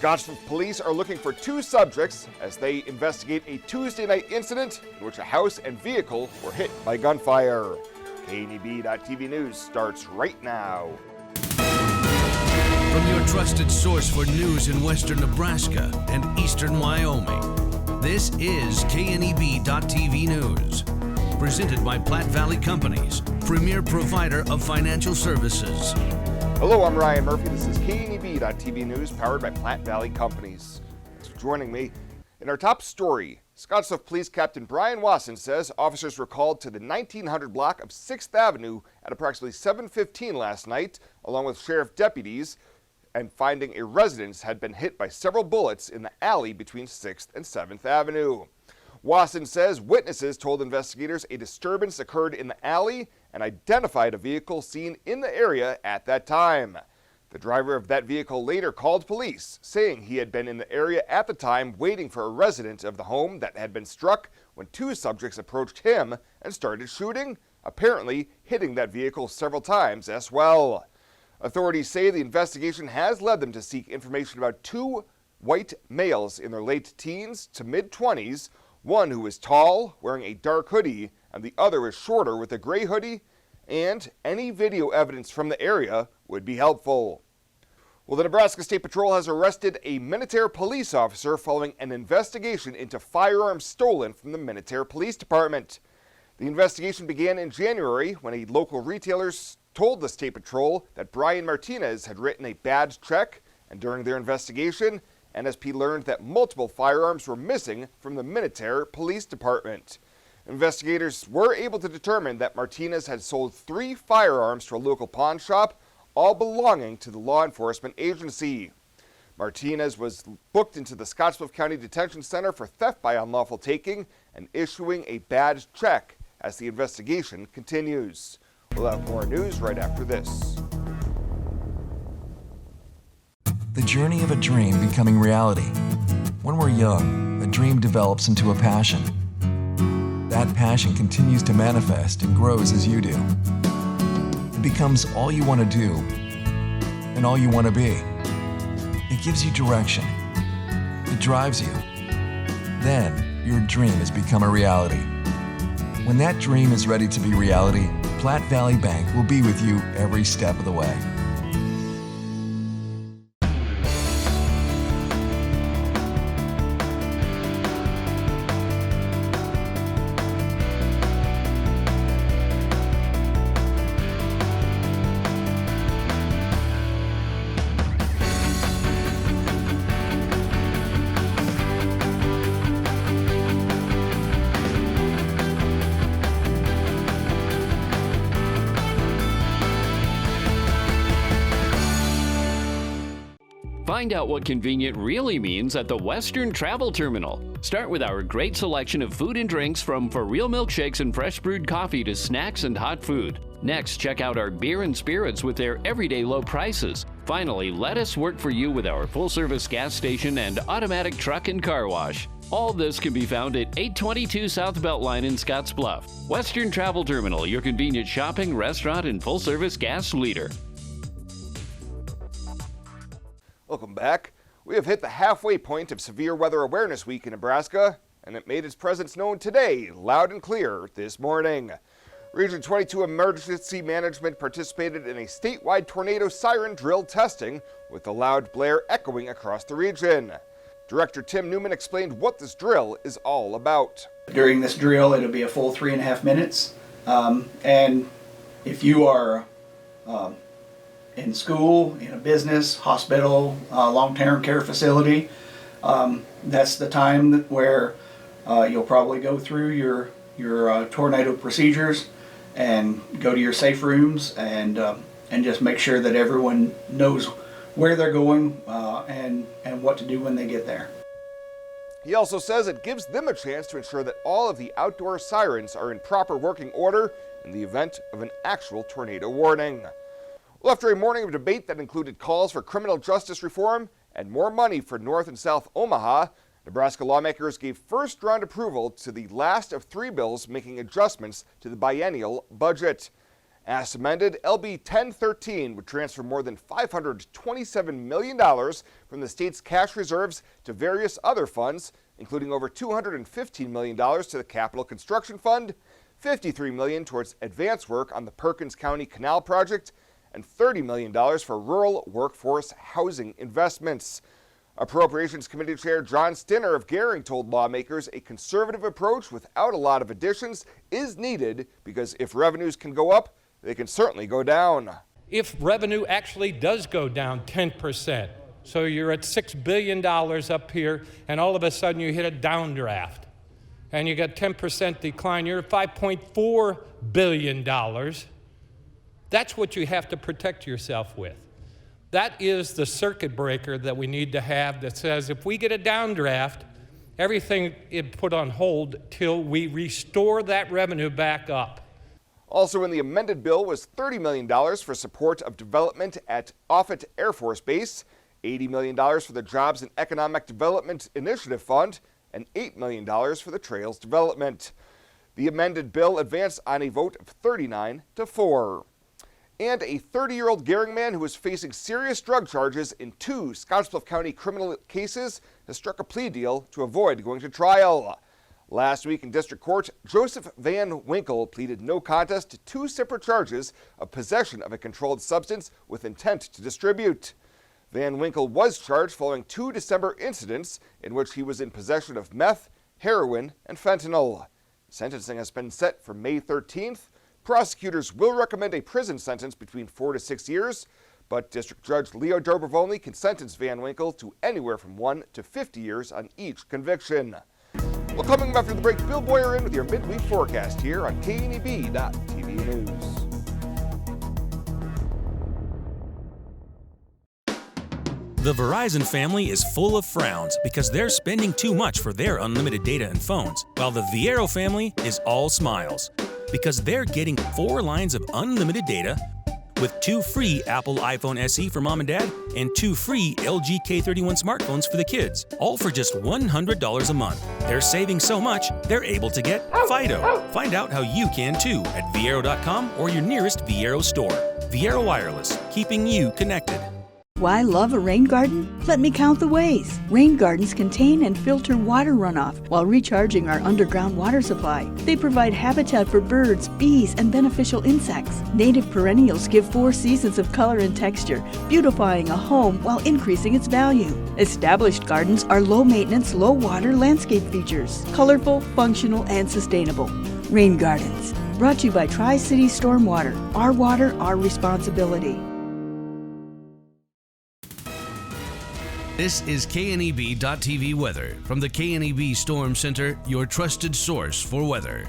Scottsville police are looking for two subjects as they investigate a Tuesday night incident in which a house and vehicle were hit by gunfire. KNEB.TV News starts right now. From your trusted source for news in western Nebraska and eastern Wyoming, this is KNEB.TV News. Presented by Platte Valley Companies, premier provider of financial services. Hello, I'm Ryan Murphy. This is KNEB.TV News, powered by Platte Valley Companies. Thanks for joining me. In our top story, Scottsville Police Captain Brian Wasson says officers were called to the 1900 block of 6th Avenue at approximately 7:15 last night, along with sheriff deputies, and finding a residence had been hit by several bullets in the alley between 6th and 7th Avenue. Wasson says witnesses told investigators a disturbance occurred in the alley and identified a vehicle seen in the area at that time. The driver of that vehicle later called police, saying he had been in the area at the time waiting for a resident of the home that had been struck when two subjects approached him and started shooting, apparently hitting that vehicle several times as well. Authorities say the investigation has led them to seek information about two white males in their late teens to mid-20s, one who is tall, wearing a dark hoodie, and the other is shorter with a gray hoodie, and any video evidence from the area would be helpful. Well, the Nebraska State Patrol has arrested a Minotera police officer following an investigation into firearms stolen from the Minotera Police Department. The investigation began in January when a local retailer told the State Patrol that Brian Martinez had written a bad check, and during their investigation, NSP learned that multiple firearms were missing from the Minotera Police Department. Investigators were able to determine that Martinez had sold 3 firearms to a local pawn shop, all belonging to the law enforcement agency. Martinez was booked into the Scottsville County Detention Center for theft by unlawful taking and issuing a bad check as the investigation continues. We'll have more news right after this. The journey of a dream becoming reality. When we're young, a dream develops into a passion. That passion continues to manifest and grows as you do. It becomes all you want to do and all you want to be. It gives you direction. It drives you. Then, your dream has become a reality. When that dream is ready to be reality, Platte Valley Bank will be with you every step of the way. Find out what convenient really means at the Western Travel Terminal. Start with our great selection of food and drinks, from for real milkshakes and fresh brewed coffee to snacks and hot food. Next, check out our beer and spirits with their everyday low prices. Finally, let us work for you with our full-service gas station and automatic truck and car wash. All this can be found at 822 South Beltline in Scottsbluff. Western Travel Terminal, your convenient shopping, restaurant, and full-service gas leader. Welcome back. We have hit the halfway point of Severe Weather Awareness Week in Nebraska, and it made its presence known today, loud and clear, this morning. Region 22 Emergency Management participated in a statewide tornado siren drill testing, with the loud blare echoing across the region. Director Tim Newman explained what this drill is all about. During this drill, it'll be a full 3.5 minutes, and if you are in school, in a business, hospital, long-term care facility, that's the time where you'll probably go through your tornado procedures and go to your safe rooms and just make sure that everyone knows where they're going and what to do when they get there. He also says it gives them a chance to ensure that all of the outdoor sirens are in proper working order in the event of an actual tornado warning. Well, after a morning of debate that included calls for criminal justice reform and more money for North and South Omaha, Nebraska lawmakers gave first-round approval to the last of 3 bills making adjustments to the biennial budget. As amended, LB 1013 would transfer more than $527 million from the state's cash reserves to various other funds, including over $215 million to the Capital Construction Fund, $53 million towards advance work on the Perkins County Canal Project, and $30 million for rural workforce housing investments. Appropriations Committee Chair John Stinner of Gering told lawmakers a conservative approach without a lot of additions is needed because if revenues can go up, they can certainly go down. If revenue actually does go down 10%, so you're at $6 billion up here, and all of a sudden you hit a downdraft, and you got 10% decline, you're at $5.4 billion. That's what you have to protect yourself with. That is the circuit breaker that we need to have that says if we get a downdraft, everything is put on hold till we restore that revenue back up. Also in the amended bill was $30 million for support of development at Offutt Air Force Base, $80 million for the Jobs and Economic Development Initiative Fund, and $8 million for the Trails Development. The amended bill advanced on a vote of 39-4. And a 30-year-old Gering man who is facing serious drug charges in 2 Scottsbluff County criminal cases has struck a plea deal to avoid going to trial. Last week in district court, Joseph Van Winkle pleaded no contest to 2 separate charges of possession of a controlled substance with intent to distribute. Van Winkle was charged following 2 December incidents in which he was in possession of meth, heroin, and fentanyl. Sentencing has been set for May 13th. Prosecutors will recommend a prison sentence between 4 to 6 years, but District Judge Leo Dobrovony can sentence Van Winkle to anywhere from 1 to 50 years on each conviction. Well, coming up after the break, Bill Boyer in with your midweek forecast here on KNEB.TV News. The Verizon family is full of frowns because they're spending too much for their unlimited data and phones, while the Viero family is all smiles because they're getting 4 lines of unlimited data with 2 free Apple iPhone SE for mom and dad and 2 free LG K31 smartphones for the kids, all for just $100 a month. They're saving so much, they're able to get Fido. Find out how you can too at Viero.com or your nearest Viero store. Viero Wireless, keeping you connected. Why love a rain garden? Let me count the ways. Rain gardens contain and filter water runoff while recharging our underground water supply. They provide habitat for birds, bees, and beneficial insects. Native perennials give 4 seasons of color and texture, beautifying a home while increasing its value. Established gardens are low-maintenance, low-water landscape features, colorful, functional, and sustainable. Rain gardens, brought to you by Tri-City Stormwater. Our water, our responsibility. This is KNEB.TV weather from the KNEB Storm Center, your trusted source for weather.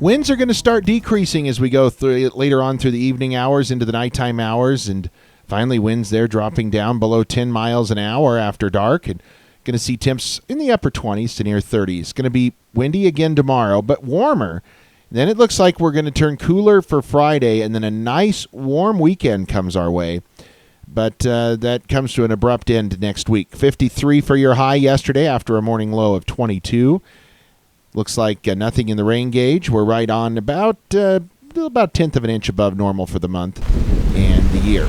Winds are going to start decreasing as we go through later on through the evening hours into the nighttime hours, and finally winds there dropping down below 10 miles an hour after dark, and going to see temps in the upper 20s to near 30s. Going to be windy again tomorrow, but warmer. Then it looks like we're going to turn cooler for Friday, and then a nice warm weekend comes our way. But that comes to an abrupt end next week. 53 for your high yesterday after a morning low of 22. Looks like nothing in the rain gauge. We're right on about 1/10 of an inch above normal for the month and the year.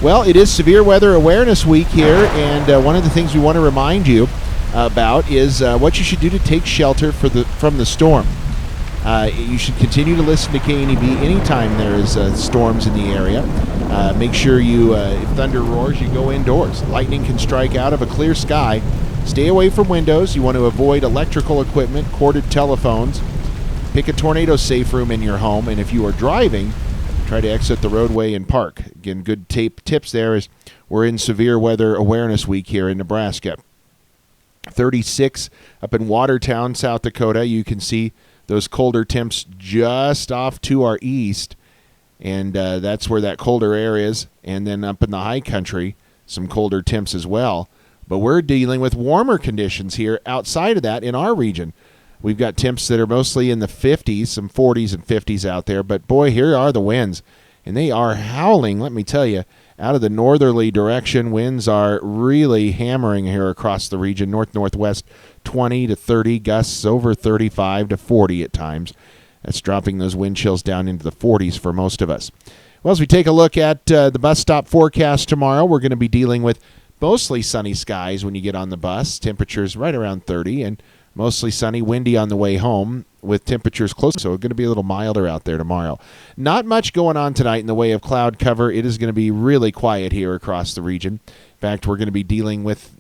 Well, it is Severe Weather Awareness Week here, and one of the things we want to remind you about is what you should do to take shelter from the storm. You should continue to listen to KNEB anytime there is storms in the area. Make sure if thunder roars, you go indoors. Lightning can strike out of a clear sky. Stay away from windows. You want to avoid electrical equipment, corded telephones. Pick a tornado-safe room in your home. And if you are driving, try to exit the roadway and park. Again, good tips there as we're in Severe Weather Awareness Week here in Nebraska. 36 up in Watertown, South Dakota. You can see those colder temps just off to our east, and that's where that colder air is. And then up in the high country, some colder temps as well. But we're dealing with warmer conditions here outside of that in our region. We've got temps that are mostly in the 50s, some 40s and 50s out there. But, boy, here are the winds, and they are howling, let me tell you. Out of the northerly direction, winds are really hammering here across the region, north-northwest, 20 to 30, gusts over 35 to 40 at times. That's dropping those wind chills down into the 40s for most of us. Well, as we take a look at the bus stop forecast tomorrow, we're going to be dealing with mostly sunny skies when you get on the bus. Temperatures right around 30 and mostly sunny, windy on the way home with temperatures close. So it's going to be a little milder out there tomorrow. Not much going on tonight in the way of cloud cover. It is going to be really quiet here across the region. In fact, we're going to be dealing with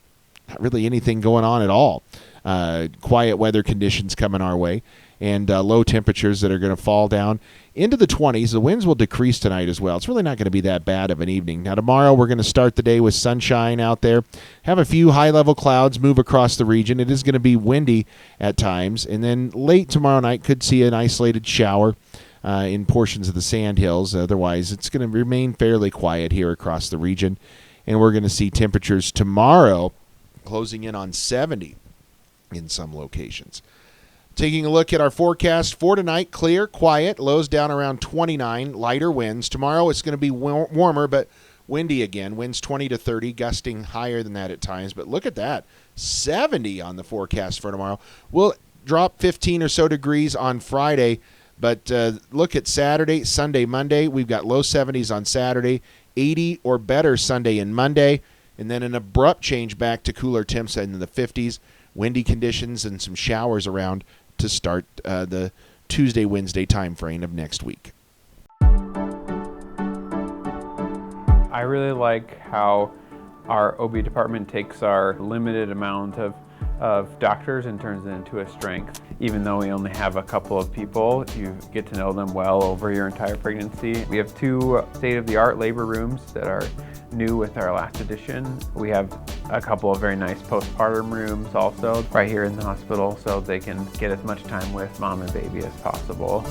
not really anything going on at all. Quiet weather conditions coming our way and low temperatures that are going to fall down into the 20s. The winds will decrease tonight as well. It's really not going to be that bad of an evening. Now, tomorrow we're going to start the day with sunshine out there. Have a few high-level clouds move across the region. It is going to be windy at times. And then late tomorrow night could see an isolated shower in portions of the Sandhills. Otherwise, it's going to remain fairly quiet here across the region. And we're going to see temperatures tomorrow closing in on 70 in some locations. Taking a look at our forecast for tonight, clear, quiet, lows down around 29, lighter winds. Tomorrow it's going to be warmer but windy again. Winds 20 to 30, gusting higher than that at times. But look at that, 70 on the forecast for tomorrow. We'll drop 15 or so degrees on Friday, but look at Saturday, Sunday, Monday. We've got low 70s on Saturday, 80 or better Sunday and Monday, and then an abrupt change back to cooler temps in the 50s. Windy conditions and some showers around to start the Tuesday, Wednesday time frame of next week. I really like how our OB department takes our limited amount of doctors and turns it into a strength. Even though we only have a couple of people, you get to know them well over your entire pregnancy. We have 2 state-of-the-art labor rooms that are new with our last addition. We have a couple of very nice postpartum rooms also right here in the hospital, so they can get as much time with mom and baby as possible.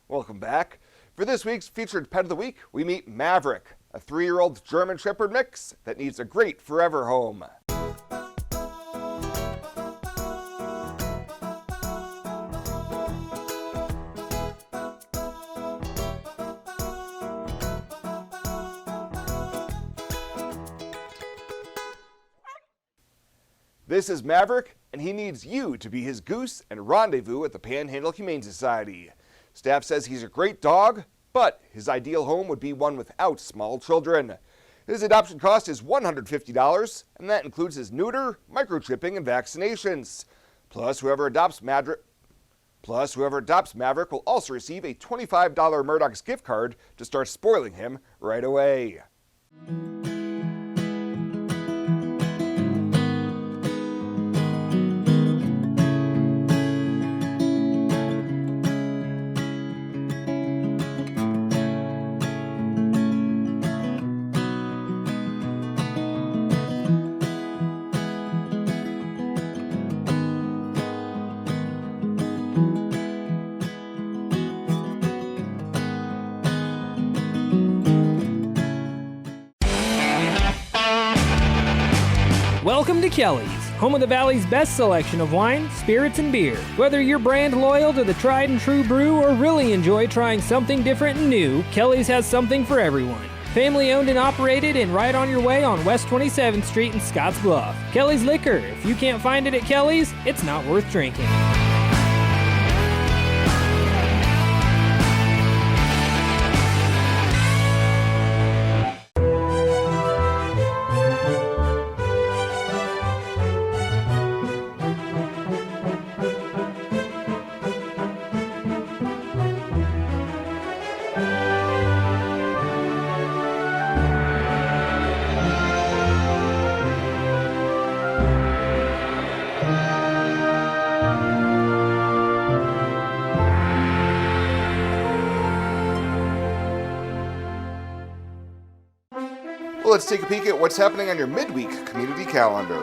Welcome back. For this week's featured pet of the week, we meet Maverick, a 3-year-old German Shepherd mix that needs a great forever home. This is Maverick, and he needs you to be his goose and rendezvous at the Panhandle Humane Society. Staff says he's a great dog, but his ideal home would be one without small children. His adoption cost is $150, and that includes his neuter, microchipping, and vaccinations. Plus, whoever adopts Maverick will also receive a $25 Murdoch's gift card to start spoiling him right away. Welcome to Kelly's, home of the Valley's best selection of wine, spirits, and beer. Whether you're brand loyal to the tried and true brew or really enjoy trying something different and new, Kelly's has something for everyone. Family owned and operated and right on your way on West 27th Street in Scottsbluff. Kelly's Liquor. If you can't find it at Kelly's, it's not worth drinking. Well, let's take a peek at what's happening on your midweek community calendar.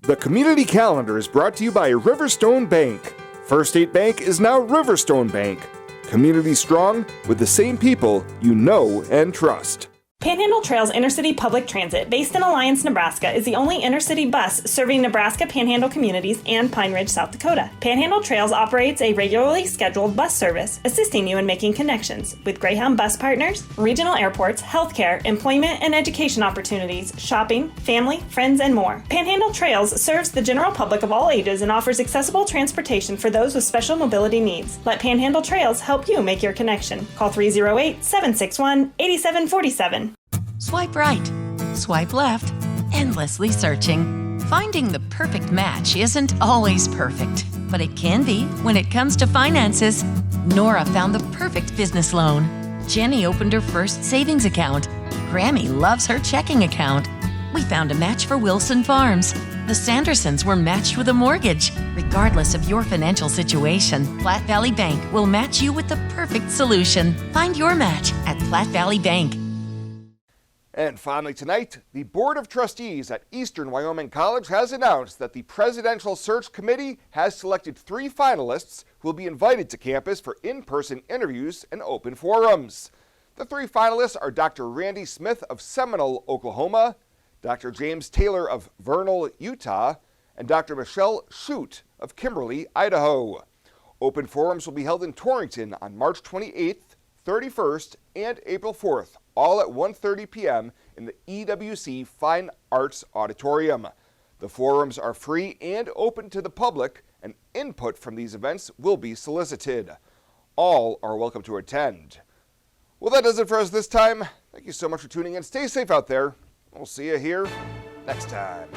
The Community Calendar is brought to you by Riverstone Bank. First State Bank is now Riverstone Bank. Community strong with the same people you know and trust. Panhandle Trails Intercity Public Transit, based in Alliance, Nebraska, is the only intercity bus serving Nebraska Panhandle communities and Pine Ridge, South Dakota. Panhandle Trails operates a regularly scheduled bus service, assisting you in making connections with Greyhound bus partners, regional airports, healthcare, employment and education opportunities, shopping, family, friends, and more. Panhandle Trails serves the general public of all ages and offers accessible transportation for those with special mobility needs. Let Panhandle Trails help you make your connection. Call 308-761-8747. Swipe right, swipe left, endlessly searching. Finding the perfect match isn't always perfect, but it can be when it comes to finances. Nora found the perfect business loan. Jenny opened her first savings account. Grammy loves her checking account. We found a match for Wilson Farms. The Sandersons were matched with a mortgage. Regardless of your financial situation, Platte Valley Bank will match you with the perfect solution. Find your match at Platte Valley Bank. And finally tonight, the Board of Trustees at Eastern Wyoming College has announced that the Presidential Search Committee has selected 3 finalists who will be invited to campus for in-person interviews and open forums. The 3 finalists are Dr. Randy Smith of Seminole, Oklahoma, Dr. James Taylor of Vernal, Utah, and Dr. Michelle Shute of Kimberly, Idaho. Open forums will be held in Torrington on March 28th, 31st, and April 4th, all at 1:30 p.m. in the EWC Fine Arts Auditorium. The forums are free and open to the public, and input from these events will be solicited. All are welcome to attend. Well, that does it for us this time. Thank you so much for tuning in. Stay safe out there. We'll see you here next time.